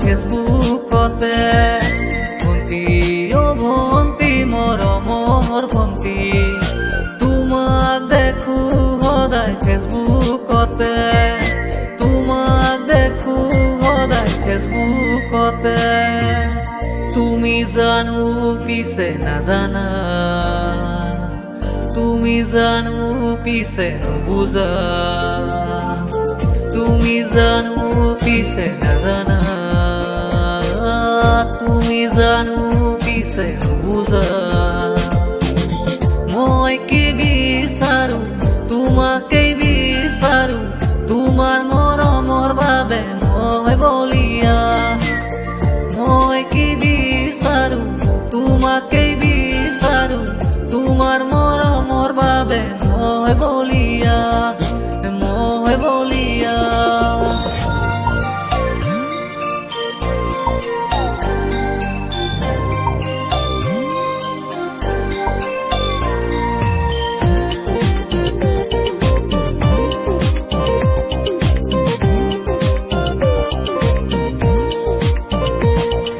ফেচবুকতে। ভন্টি অ' ভন্টি মৰমৰ ভন্টি, তোমাক দেখো সদায় ফেচবুকতে, তোমাক দেখো সদায় ফেচবুকতে। তুমি জানো পিছে নাজানা, তুমি জানো পিছে নুবুজা, তুমি জানো পিছে নাজানা, তুমি জানো পিছে নুবুজা। মই কি বিচাৰো তোমাকেই বিচাৰো, তোমাৰ মৰমৰ বাবে মই বলিয়া। মই কি বিচাৰো তোমাকেই বিচাৰো, তোমাৰ মৰমৰ বাবে মই বলিয়া, মই বলিয়া।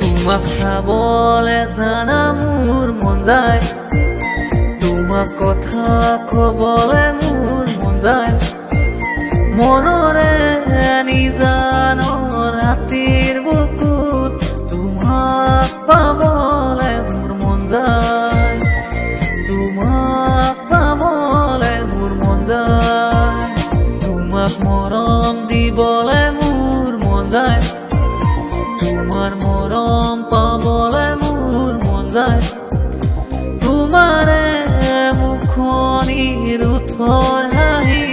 তোমাক চাবলে জানা মোৰ মন যায়, তোমাক কথা কবলে মোৰ মন যায়। মনৰে নিজানো ৰাতিৰ বুকুত তোমাক পাবলে মোৰ মন যায়, তোমাক পাবলে মোৰ মন যায়। তোমাক মৰম দিবলে মোৰ মন যায়, তোমাৰ মৰম পাবলে মোৰ মন যায়। তোমাৰে মুখনিৰ ওঠৰ হাঁহি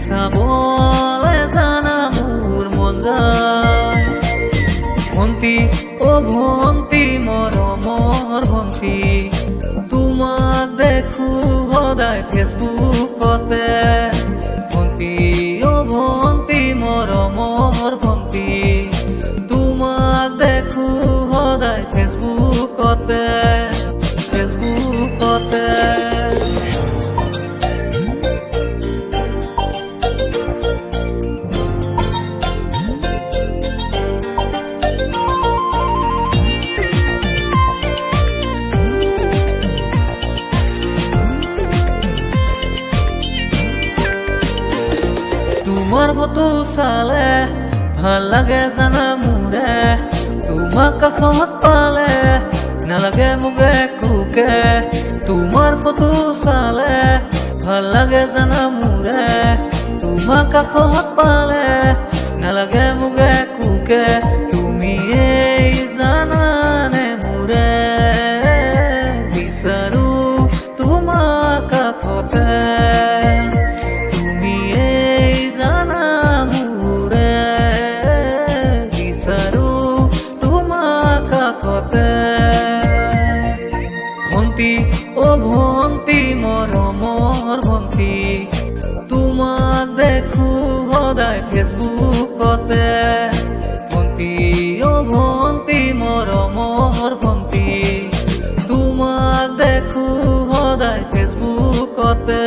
চাবলে জানা মোৰ মন যায়। ভন্টি অ' ভন্টি মৰমৰ ভন্টি, তোমাক দেখো সদায় ফেচবুকতে। ভন্টি অ' ভন্টি মৰমৰ ভন্টি, তোমাক দেখো সদায় ফেচবুকতে, ফেচবুকতে। তোমাৰ ফটো চালে ভাল লাগে জানা মোৰে, তোমাক কাষত পালে নালাগে মোক একোকে। তোমাৰ ফটো চালে ভাল লাগে জানা মোৰে, তোমাক কাষত পালে নালাগে মোক একোকে। তুমি এই জানানে মোৰে, বিচাৰো তোমাক কাষতে। ভন্টি অ' ভন্টি মৰমৰ ভন্টি, তোমাক দেখো সদায় ফেচবুকতে। ভন্টি অ' ভন্টি মৰমৰ ভন্টি, তোমাক দেখো সদায় ফেচবুকতে।